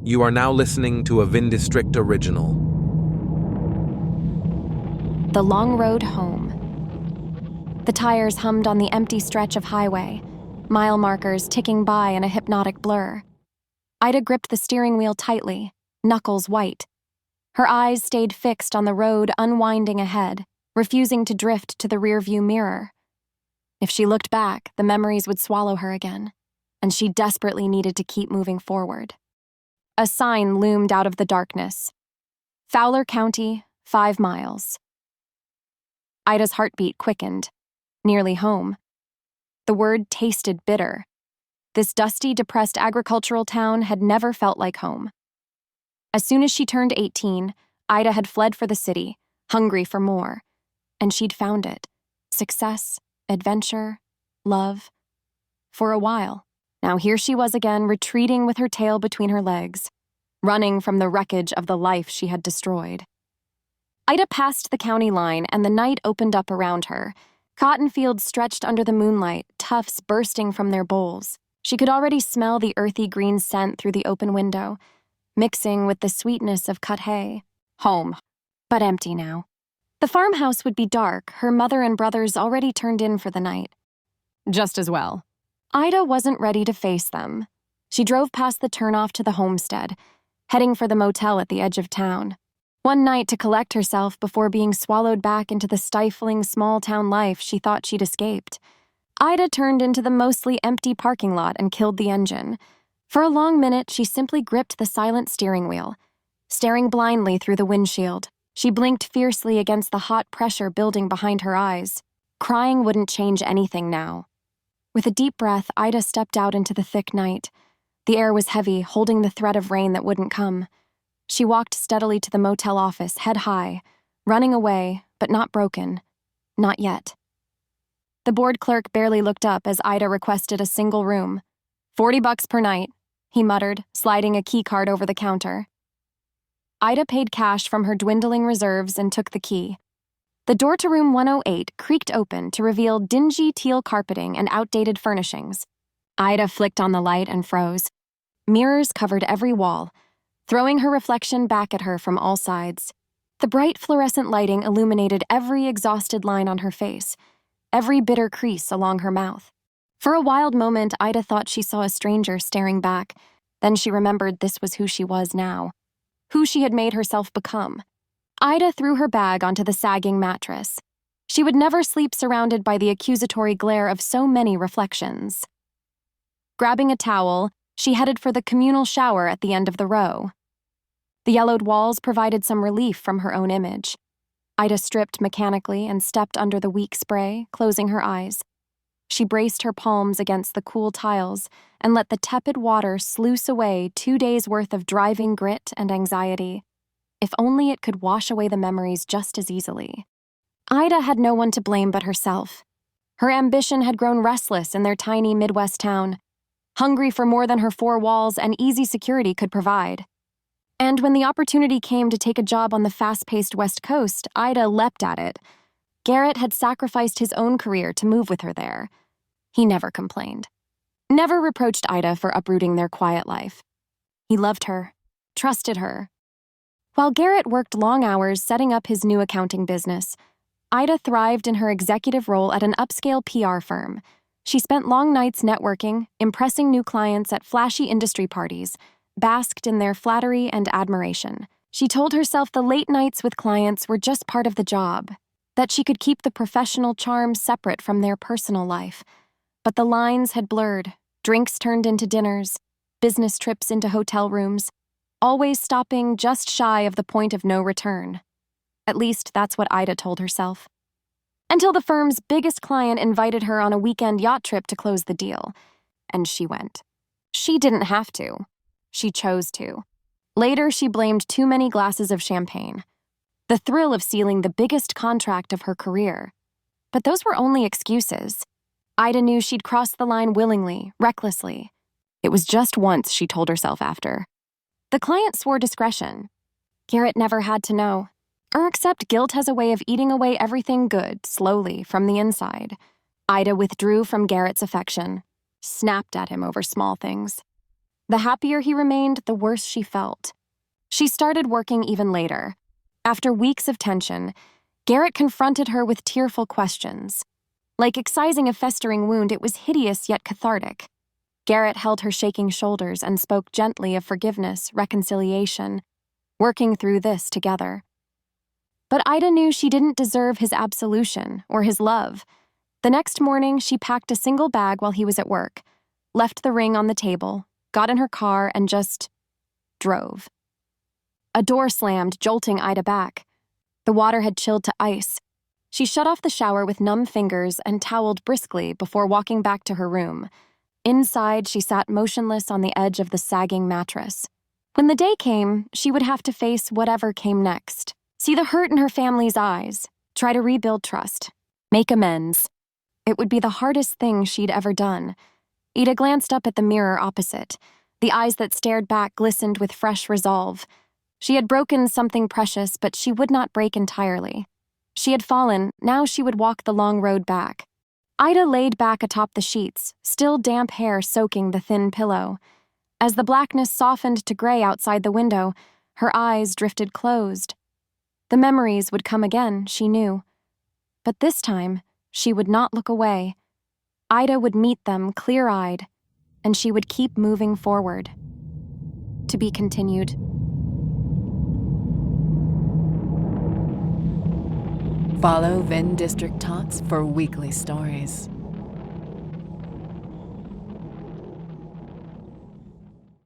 You are now listening to a Vindistrict original. The long road home. The tires hummed on the empty stretch of highway, mile markers ticking by in a hypnotic blur. Ida gripped the steering wheel tightly, knuckles white. Her eyes stayed fixed on the road unwinding ahead, refusing to drift to the rearview mirror. If she looked back, the memories would swallow her again, and she desperately needed to keep moving forward. A sign loomed out of the darkness. Fowler County, 5 miles. Ida's heartbeat quickened. Nearly home. The word tasted bitter. This dusty, depressed agricultural town had never felt like home. As soon as she turned 18, Ida had fled for the city, hungry for more. And she'd found it. Success, adventure, love. For a while. Now here she was again, retreating with her tail between her legs, running from the wreckage of the life she had destroyed. Ida passed the county line and the night opened up around her. Cotton fields stretched under the moonlight, tufts bursting from their boles. She could already smell the earthy green scent through the open window, mixing with the sweetness of cut hay. Home, but empty now. The farmhouse would be dark, her mother and brothers already turned in for the night. Just as well. Ida wasn't ready to face them. She drove past the turnoff to the homestead, heading for the motel at the edge of town. One night to collect herself before being swallowed back into the stifling small-town life she thought she'd escaped. Ida turned into the mostly empty parking lot and killed the engine. For a long minute, she simply gripped the silent steering wheel, staring blindly through the windshield. She blinked fiercely against the hot pressure building behind her eyes. Crying wouldn't change anything now. With a deep breath, Ida stepped out into the thick night. The air was heavy, holding the threat of rain that wouldn't come. She walked steadily to the motel office, head high, running away, but not broken. Not yet. The board clerk barely looked up as Ida requested a single room. $40 per night, he muttered, sliding a key card over the counter. Ida paid cash from her dwindling reserves and took the key. The door to room 108 creaked open to reveal dingy teal carpeting and outdated furnishings. Ida flicked on the light and froze. Mirrors covered every wall, throwing her reflection back at her from all sides. The bright fluorescent lighting illuminated every exhausted line on her face, every bitter crease along her mouth. For a wild moment, Ida thought she saw a stranger staring back. Then she remembered this was who she was now, who she had made herself become. Ida threw her bag onto the sagging mattress. She would never sleep surrounded by the accusatory glare of so many reflections. Grabbing a towel, she headed for the communal shower at the end of the row. The yellowed walls provided some relief from her own image. Ida stripped mechanically and stepped under the weak spray, closing her eyes. She braced her palms against the cool tiles and let the tepid water sluice away 2 days' worth of driving grit and anxiety. If only it could wash away the memories just as easily. Ida had no one to blame but herself. Her ambition had grown restless in their tiny Midwest town, hungry for more than her 4 walls and easy security could provide. And when the opportunity came to take a job on the fast-paced West Coast, Ida leapt at it. Garrett had sacrificed his own career to move with her there. He never complained. Never reproached Ida for uprooting their quiet life. He loved her, trusted her. While Garrett worked long hours setting up his new accounting business, Ida thrived in her executive role at an upscale PR firm. She spent long nights networking, impressing new clients at flashy industry parties, basked in their flattery and admiration. She told herself the late nights with clients were just part of the job, that she could keep the professional charm separate from their personal life. But the lines had blurred, drinks turned into dinners, business trips into hotel rooms, always stopping just shy of the point of no return. At least that's what Ida told herself. Until the firm's biggest client invited her on a weekend yacht trip to close the deal. And she went. She didn't have to. She chose to. Later, she blamed too many glasses of champagne. The thrill of sealing the biggest contract of her career. But those were only excuses. Ida knew she'd crossed the line willingly, recklessly. It was just once, she told herself after. The client swore discretion. Garrett never had to know. Or except guilt has a way of eating away everything good, slowly, from the inside. Ida withdrew from Garrett's affection, snapped at him over small things. The happier he remained, the worse she felt. She started working even later. After weeks of tension, Garrett confronted her with tearful questions. Like excising a festering wound, it was hideous yet cathartic. Garrett held her shaking shoulders and spoke gently of forgiveness, reconciliation, working through this together. But Ida knew she didn't deserve his absolution or his love. The next morning, she packed a single bag while he was at work, left the ring on the table, got in her car, and just drove. A door slammed, jolting Ida back. The water had chilled to ice. She shut off the shower with numb fingers and toweled briskly before walking back to her room. Inside, she sat motionless on the edge of the sagging mattress. When the day came, she would have to face whatever came next. See the hurt in her family's eyes, try to rebuild trust, make amends. It would be the hardest thing she'd ever done. Ida glanced up at the mirror opposite. The eyes that stared back glistened with fresh resolve. She had broken something precious, but she would not break entirely. She had fallen, now she would walk the long road back. Ida laid back atop the sheets, still damp hair soaking the thin pillow. As the blackness softened to gray outside the window, her eyes drifted closed. The memories would come again, she knew. But this time, she would not look away. Ida would meet them clear-eyed, and she would keep moving forward. To be continued. Follow Vindistrict Tots for weekly stories.